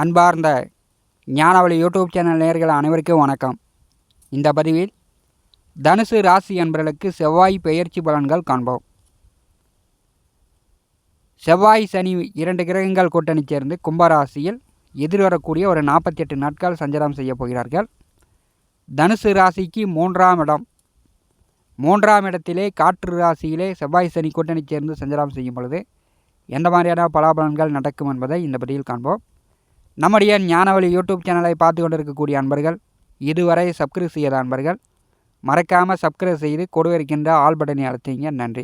அன்பார்ந்த ஞானவழி YouTube channel நேயர்கள் அனைவருக்கும் வணக்கம். இந்த பதிவில் தனுசு ராசி என்பவர்களுக்கு செவ்வாய் பெயர்ச்சி பலன்கள் காண்போம். செவ்வாய் சனி இரண்டு கிரகங்கள் கூட்டணி சேர்ந்து கும்பராசியில் எதிர்வரக்கூடிய ஒரு 48 நாட்கள் சஞ்சாரம் செய்ய போகிறார்கள். தனுசு ராசிக்கு மூன்றாம் இடத்திலே காற்று ராசியிலே செவ்வாய் சனி கூட்டணி சேர்ந்து சஞ்சாரம் செய்யும் பொழுது எந்த மாதிரியான பலாபலன்கள் நடக்கும் என்பதை இந்த பதிவில் காண்போம். நம்முடைய ஞானவழி யூடியூப் சேனலை பார்த்து கொண்டிருக்கக்கூடிய அன்பர்கள், இதுவரை சப்ஸ்கிரைப் செய்யாத அன்பர்கள் மறக்காமல் சப்ஸ்கிரைப் செய்து கொடுக்க இருக்கின்ற ஆல் பட்டனை அழுத்திங்க. நன்றி.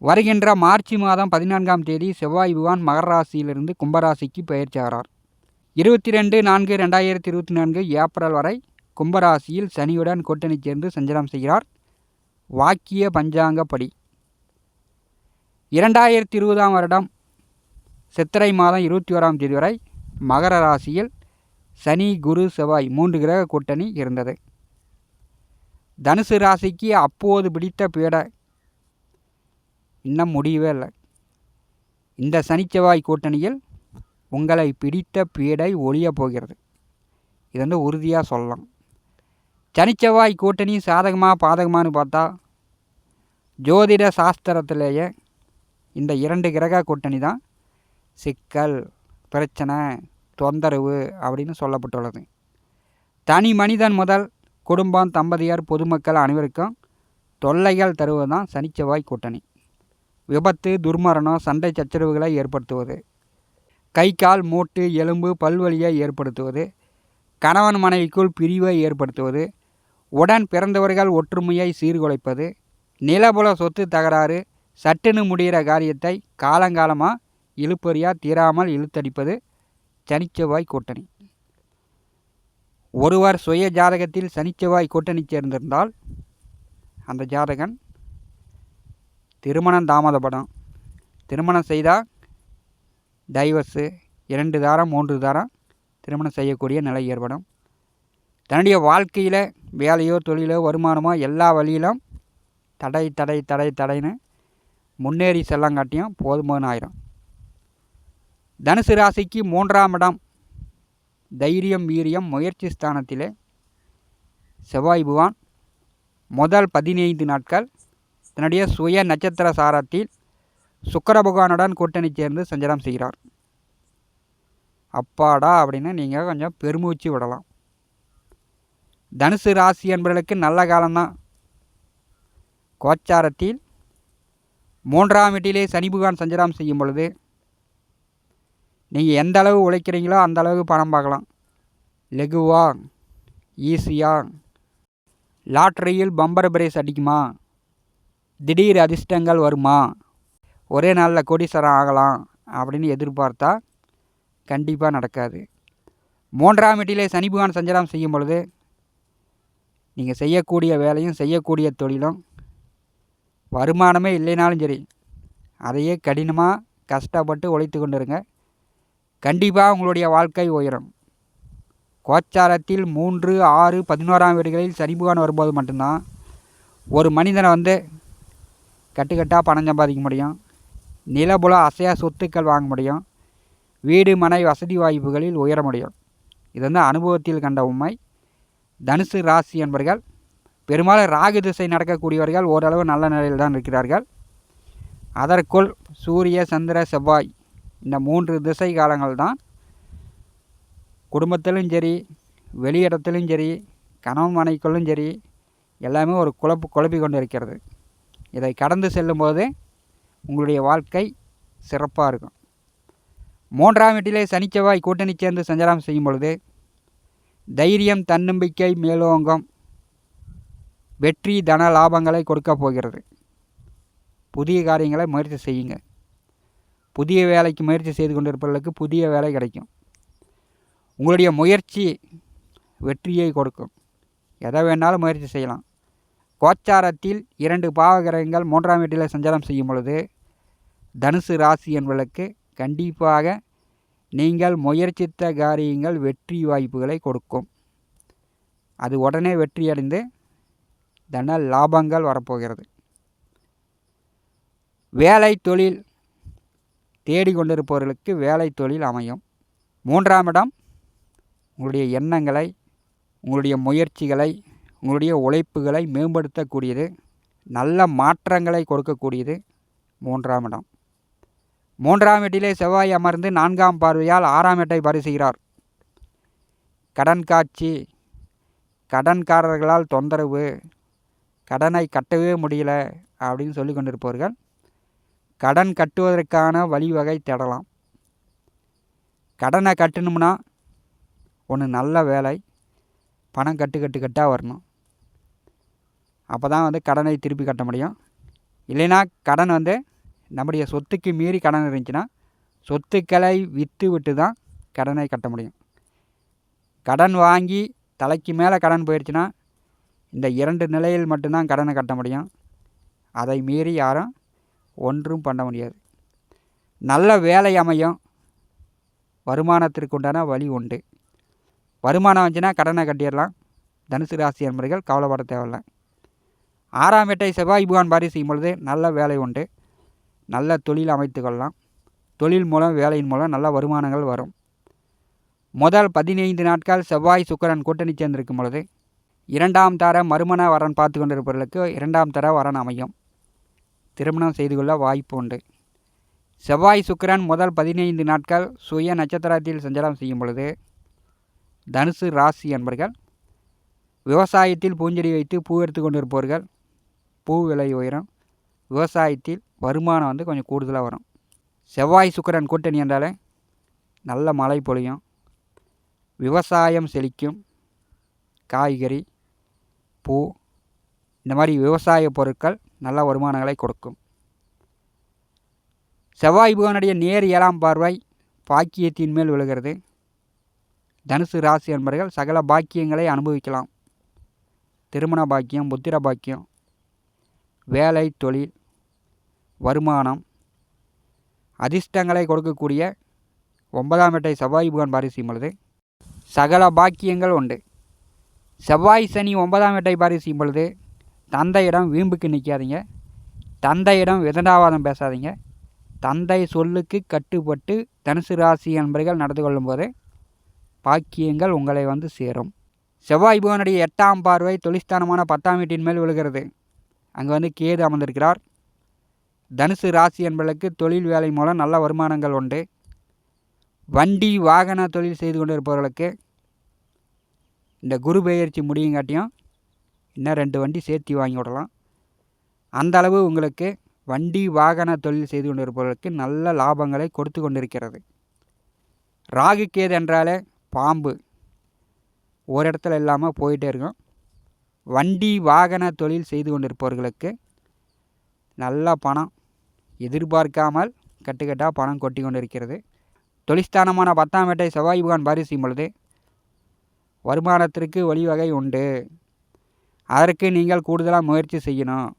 வருகின்ற மார்ச் மாதம் 14ஆம் தேதி செவ்வாய் பகவான் மகர ராசியிலிருந்து கும்பராசிக்கு பெயர்ச்சாகிறார். 22/4/2024 ஏப்ரல் வரை கும்பராசியில் சனியுடன் கூட்டணி சேர்ந்து சஞ்சாரம் செய்கிறார். வாக்கிய பஞ்சாங்கப்படி 2020ஆம் வருடம் சித்திரை மாதம் 21ஆம் தேதி வரை மகர ராசியில் சனி, குரு, செவ்வாய் 3 கிரக கூட்டணி இருந்தது. தனுசு ராசிக்கு அப்போது பிடித்த பீடை இன்னும் முடியவே இல்லை. இந்த சனி செவ்வாய் கூட்டணியில் உங்களை பிடித்த பீடை ஒழியப் போகிறது. இது வந்து உறுதியாக சொல்லலாம். சனி செவ்வாய் கூட்டணி சாதகமாக பாதகமானு பார்த்தா ஜோதிட சாஸ்திரத்திலேயே இந்த 2 கிரக கூட்டணி தான் சிக்கல், பிரச்சனை, தொந்தரவு அப்படின்னு சொல்லப்பட்டுள்ளது. தனி மனிதன் முதல் குடும்பம், தம்பதியர், பொதுமக்கள் அனைவருக்கும் தொல்லைகள் தருவது தான் சனி செவ்வாய் கூட்டணி. விபத்து, துர்மரணம், சண்டை சச்சரவுகளை ஏற்படுத்துவது, கை கால் மூட்டு எலும்பு பல்வலியை ஏற்படுத்துவது, கணவன் மனைவிக்குள் பிரிவை ஏற்படுத்துவது, உடன் பிறந்தவர்கள் ஒற்றுமையை சீர்குலைப்பது, நிலபுல சொத்து தகராறு, சட்டுன்னு முடிகிற காரியத்தை காலங்காலமாக இழுப்பறியா தீராமல் இழுத்தடிப்பது சனிச்செவ்வாய் கூட்டணி. ஒருவர் சுய ஜாதகத்தில் சனிச்செவ்வாய் கூட்டணி சேர்ந்திருந்தால் அந்த ஜாதகன் திருமணம் தாமதப்படும். திருமணம் செய்தால் டைவர்ஸு 2 தாரம் 3 தாரம் திருமணம் செய்யக்கூடிய நிலை ஏற்படும். தன்னுடைய வாழ்க்கையில் வேலையோ தொழிலோ வருமானமோ எல்லா வழியிலும் தடைன்னு முன்னேறி செல்லங்காட்டியும் போதுமான ஆயிரும். தனுசு ராசிக்கு 3ஆம் இடம் தைரியம், வீரியம், முயற்சி ஸ்தானத்திலே செவ்வாய் பகவான் முதல் 15 நாட்கள் தன்னுடைய சுய நட்சத்திர சாரத்தில் சுக்கிர பகவானுடன் கூட்டணி சேர்ந்து சஞ்சாரம் செய்கிறார். அப்பாடா அப்படின்னு நீங்கள் கொஞ்சம் பெருமூச்சு விடலாம். தனுசு ராசி என்பவர்களுக்கு நல்ல காலம்தான். கோச்சாரத்தில் 3ஆம் வீட்டிலே சனி பகவான் சஞ்சாரம் செய்யும் பொழுது நீங்கள் எந்த அளவு உழைக்கிறீங்களோ அந்த அளவுக்கு பணம் பார்க்கலாம். லெகுவாக, ஈஸியாக, லாட்ரியில் பம்பர் பிரைஸ் அடிக்குமா, திடீர் அதிர்ஷ்டங்கள் வருமா, ஒரே நாளில் கோடீஸ்வரன் ஆகலாம் அப்படின்னு எதிர்பார்த்தா கண்டிப்பாக நடக்காது. 3ஆம் வீட்டிலே சனி பகவான் சஞ்சாரம் செய்யும் பொழுது நீங்கள் செய்யக்கூடிய வேலையும் செய்யக்கூடிய தொழிலும் வருமானமே இல்லைனாலும் சரி அதையே கடினமாக கஷ்டப்பட்டு உழைத்து கொண்டிருங்க. கண்டிப்பாக உங்களுடைய வாழ்க்கை உயரும். கோச்சாரத்தில் 3, 6, 11ஆம் வீடுகளில் சனி பகவான் வரும்போது மட்டும்தான் ஒரு மனிதனை கட்டுக்கட்டாக பணம் சம்பாதிக்க முடியும். நிலபுல அசையா சொத்துக்கள் வாங்க முடியும். வீடு மனை வசதி வாய்ப்புகளில் உயர முடியும். இது அனுபவத்தில் கண்ட உண்மை. தனுசு ராசி என்பவர்கள் பெரும்பாலும் ராகு திசை நடக்கக்கூடியவர்கள் ஓரளவு நல்ல நிலையில் தான் இருக்கிறார்கள். அதற்குள் சூரிய, சந்திர, செவ்வாய் இந்த 3 திசை காலங்கள் தான் குடும்பத்திலும் சரி, வெளியிடத்திலும் சரி, கணவன் மனைக்குள்ளும் சரி எல்லாமே ஒரு குழப்பி கொண்டு இருக்கிறது. இதை கடந்து செல்லும்போது உங்களுடைய வாழ்க்கை சிறப்பாக இருக்கும். 3ஆம் வீட்டிலே சனி செவ்வாய் கூட்டணி சேர்ந்து சஞ்சாரம் செய்யும் பொழுது தைரியம், தன்னம்பிக்கை மேலோங்கும். வெற்றி, தன லாபங்களை கொடுக்க போகிறது. புதிய காரியங்களை முயற்சி செய்யுங்க. புதிய வேலைக்கு முயற்சி செய்து கொண்டிருப்பவர்களுக்கு புதிய வேலை கிடைக்கும். உங்களுடைய முயற்சி வெற்றியை கொடுக்கும். எதை வேணாலும் முயற்சி செய்யலாம். கோச்சாரத்தில் 2 பாவகிரகங்கள் 3ஆம் வீட்டில் சஞ்சாரம் செய்யும் பொழுது தனுசு ராசி என்பவர்களுக்கு கண்டிப்பாக நீங்கள் முயற்சித்த காரியங்கள் வெற்றி வாய்ப்புகளை கொடுக்கும். அது உடனே வெற்றியடைந்து தன லாபங்கள் வரப்போகிறது. வேலை தொழில் தேடிக்கொண்டிருப்பவர்களுக்கு வேலை தொழில் அமையும். மூன்றாம் இடம் உங்களுடைய எண்ணங்களை, உங்களுடைய முயற்சிகளை, உங்களுடைய உழைப்புகளை மேம்படுத்தக்கூடியது, நல்ல மாற்றங்களை கொடுக்கக்கூடியது மூன்றாம் இடம். மூன்றாம் வீட்டிலே செவ்வாய் அமர்ந்து 4ஆம் பார்வையால் 6ஆம் வீட்டை பரிசுகிறார். கடன் காட்சி, கடன்காரர்களால் தொந்தரவு, கடனை கட்டவே முடியல அப்படின்னு சொல்லி கொண்டிருப்பவர்கள் கடன் கட்டுவதற்கான வழிவகை தேடலாம். கடனை கட்டணும்னா ஒன்று நல்ல வேலை, பணம் கட்டாக வரணும். அப்போ தான் கடனை திருப்பி கட்ட முடியும். இல்லைன்னா கடன் நம்முடைய சொத்துக்கு மீறி கடன் இருந்துச்சுன்னா சொத்துக்களை விற்று விட்டு தான் கடனை கட்ட முடியும். கடன் வாங்கி தலைக்கு மேலே கடன் போயிடுச்சுன்னா இந்த 2 நிலையில் மட்டும்தான் கடனை கட்ட முடியும். அதை மீறி யாரும் ஒன்றும் பண்ண முடியாது. நல்ல வேலை அமையும், வருமானத்திற்கு உண்டான வழி உண்டு. வருமானம் வந்துச்சுன்னா கடனை கட்டிடலாம். தனுசு ராசி என்பவர்கள் கவலைப்பட தேவையில்லை. 6ஆம் வீட்டை செவ்வாய் பகவான் பாரி செய்யும் பொழுது நல்ல வேலை உண்டு, நல்ல தொழில் அமைத்து கொள்ளலாம். தொழில் மூலம், வேலையின் மூலம் நல்ல வருமானங்கள் வரும். முதல் 15 நாட்கள் செவ்வாய் சுக்கிரன் கூட்டணி சேர்ந்திருக்கும் பொழுது 2ஆம் தர மறுமண வரன் பார்த்து கொண்டிருப்பவர்களுக்கு 2ஆம் தர வரன் அமையும். திருமணம் செய்து கொள்ள வாய்ப்பு உண்டு. செவ்வாய் சுக்கிரன் முதல் 15 நாட்கள் சுய நட்சத்திரத்தில் சஞ்சாரம் செய்யும் பொழுது தனுசு ராசி என்பர்கள் விவசாயத்தில் பூஞ்செடி வைத்து பூ எடுத்து கொண்டிருப்பவர்கள் பூ விலை உயரும். விவசாயத்தில் வருமானம் கொஞ்சம் கூடுதலாக வரும். செவ்வாய் சுக்கிரன் கூட்டணி என்றாலே நல்ல மழை பொழியும், விவசாயம் செழிக்கும். காய்கறி, பூ, இந்த மாதிரி விவசாய பொருட்கள் நல்ல வருமானங்களை கொடுக்கும். செவ்வாய் பகவானுடைய நேர் 7ஆம் பார்வை பாக்கியத்தின் மேல் விழுகிறது. தனுசு ராசி என்பவர்கள் சகல பாக்கியங்களை அனுபவிக்கலாம். திருமண பாக்கியம், புத்திர பாக்கியம், வேலை, தொழில், வருமானம், அதிர்ஷ்டங்களை கொடுக்கக்கூடிய 9ஆம் வீட்டை செவ்வாய் பகவான் பாரி செய்யும் பொழுது சகல பாக்கியங்கள் உண்டு. செவ்வாய் சனி 9ஆம் வீட்டை பாரி செய்யும் பொழுது தந்தையிடம் வீம்புக்கு நிற்காதீங்க, தந்தையிடம் விதண்டாவாதம் பேசாதீங்க. தந்தை சொல்லுக்கு கட்டுப்பட்டு தனுசு ராசி என்பவர்கள் நடந்து கொள்ளும்போது பாக்கியங்கள் உங்களை சேரும். செவ்வாய் பகவானுடைய 8ஆம் பார்வை தொழிற்ஸ்தானமான 10ஆம் வீட்டின் மேல் விழுகிறது. அங்கே கேது அமர்ந்திருக்கிறார். தனுசு ராசி என்பவர்களுக்கு தொழில் வேலை மூலம் நல்ல வருமானங்கள் உண்டு. வண்டி வாகன தொழில் செய்து கொண்டிருப்பவர்களுக்கு இந்த குரு பெயர்ச்சி முடியுங்காட்டியும் இன்னும் 2 வண்டி சேர்த்து வாங்கி விடலாம். அந்த அளவு உங்களுக்கு வண்டி வாகன தொழில் செய்து கொண்டிருப்பவர்களுக்கு நல்ல லாபங்களை கொடுத்து கொண்டிருக்கிறது. ராகு கேது என்றாலே பாம்பு, ஒரு இடத்துல இல்லாமல் போயிட்டே இருக்கும். வண்டி வாகன தொழில் செய்து கொண்டிருப்பவர்களுக்கு நல்ல பணம் எதிர்பார்க்காமல் கட்டுக்கட்டாக பணம் கொட்டி கொண்டிருக்கிறது. தொழிற்ஸ்தானமான 10ஆம் வீட்டை செவ்வாய் பகவான் பாரி செய்யும் பொழுது வருமானத்திற்கு வழிவகை உண்டு. அதற்கு நீங்கள் கூடுதலாக முயற்சி செய்யணும்.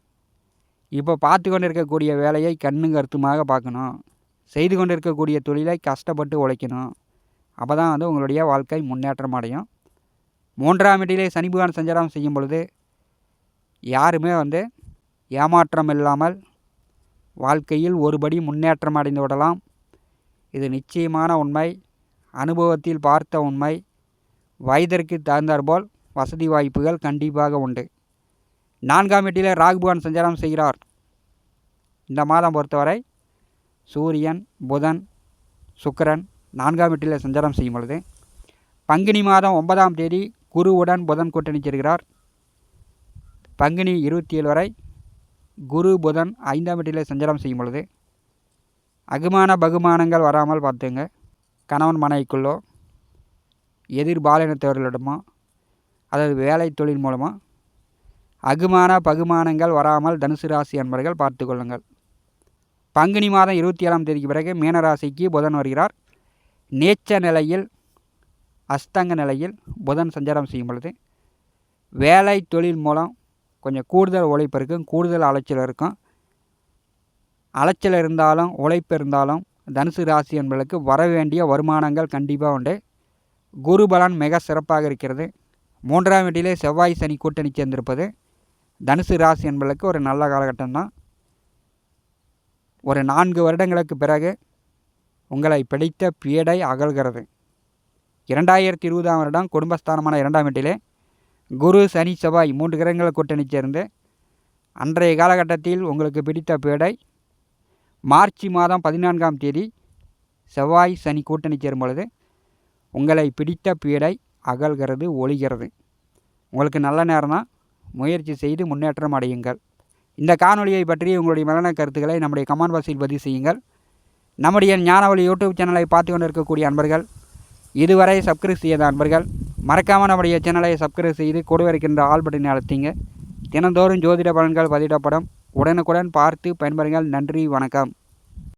இப்போ பார்த்து கொண்டு இருக்கக்கூடிய வேலையை கண்ணும் கருத்துமாக பார்க்கணும். செய்து கொண்டு இருக்கக்கூடிய தொழிலை கஷ்டப்பட்டு உழைக்கணும். அப்போ தான் உங்களுடைய வாழ்க்கை முன்னேற்றம் அடையும். 3ஆம் வீட்டிலே சனி பகவான் சஞ்சாரம் செய்யும் பொழுது யாருமே ஏமாற்றம் இல்லாமல் வாழ்க்கையில் ஒருபடி முன்னேற்றம் அடைந்து விடலாம். இது நிச்சயமான உண்மை, அனுபவத்தில் பார்த்த உண்மை. வயதிற்கு தகுந்தாற்போல் வசதி வாய்ப்புகள் கண்டிப்பாக உண்டு. 4ஆம் வீட்டிலே ராகு பகவான் சஞ்சாரம் செய்கிறார். இந்த மாதம் பொறுத்தவரை சூரியன், புதன், சுக்கிரன் 4ஆம் வீட்டிலே சஞ்சாரம் செய்யும் பொழுது பங்குனி மாதம் 9ஆம் தேதி குருவுடன் புதன் கூட்டணி சேர்கிறார். பங்குனி 27 வரை குரு புதன் 5ஆம் வீட்டிலே சஞ்சாரம் செய்யும் பொழுது அகுமான பகுமானங்கள் வராமல் பார்த்துங்க. கணவன் மனைவிக்குள்ளோ, எதிர் பாலினத்தவர்களிடமோ, அதாவது வேலை தொழில் மூலமாக அகுமான பகுமானங்கள் வராமல் தனுசு ராசி என்பவர்கள் பார்த்து கொள்ளுங்கள். பங்குனி மாதம் 27ஆம் தேதிக்கு பிறகு மீனராசிக்கு புதன் வருகிறார். நேச்ச நிலையில், அஸ்தங்க நிலையில் புதன் சஞ்சாரம் செய்யும் பொழுது வேலை தொழில் மூலம் கொஞ்சம் கூடுதல் உழைப்பு இருக்கும், கூடுதல் அலைச்சல் இருக்கும். அலைச்சல் இருந்தாலும் உழைப்பு இருந்தாலும் தனுசு ராசி என்பவர்களுக்கு வர வேண்டிய வருமானங்கள் கண்டிப்பாக உண்டு. குரு பலன் மிக சிறப்பாக இருக்கிறது. 3ஆம் வீட்டிலே செவ்வாய் சனி கூட்டணி சேர்ந்திருப்பது தனுசு ராசி என்பவர்களுக்கு ஒரு நல்ல காலகட்டம்தான். ஒரு 4 வருடங்களுக்கு பிறகு உங்களை பிடித்த பீடை அகல்கிறது. 2020ஆம் வருடம் குடும்பஸ்தானமான 2ஆம் வீட்டிலே குரு சனி செவ்வாய் 3 கிரகங்கள் கூட்டணி சேர்ந்து அன்றைய காலகட்டத்தில் உங்களுக்கு பிடித்த பீடை மார்ச் மாதம் 14ஆம் தேதி செவ்வாய் சனி கூட்டணி சேரும் பொழுது உங்களை பிடித்த பீடை அகல்கிறது, ஒழிகிறது. உங்களுக்கு நல்ல நேரம் தான். முயற்சி செய்து முன்னேற்றம் அடையுங்கள். இந்த காணொலியை பற்றி உங்களுடைய மேலான கருத்துக்களை நம்முடைய கமெண்ட் பாக்ஸில் பதிவு செய்யுங்கள். நம்முடைய ஞானவழி யூடியூப் சேனலை பார்த்து கொண்டு இருக்கக்கூடிய அன்பர்கள், இதுவரை சப்ஸ்கிரைப் செய்யாத அன்பர்கள் மறக்காமல் நம்முடைய சேனலை சப்ஸ்கிரைப் செய்து கூட இருக்கின்ற ஆல் பட்டனை அழுத்திங்க. தினந்தோறும் ஜோதிட பலன்கள் பதிவிடப்படும். உடனுக்குடன் பார்த்து பயன்பெறுங்கள். நன்றி, வணக்கம்.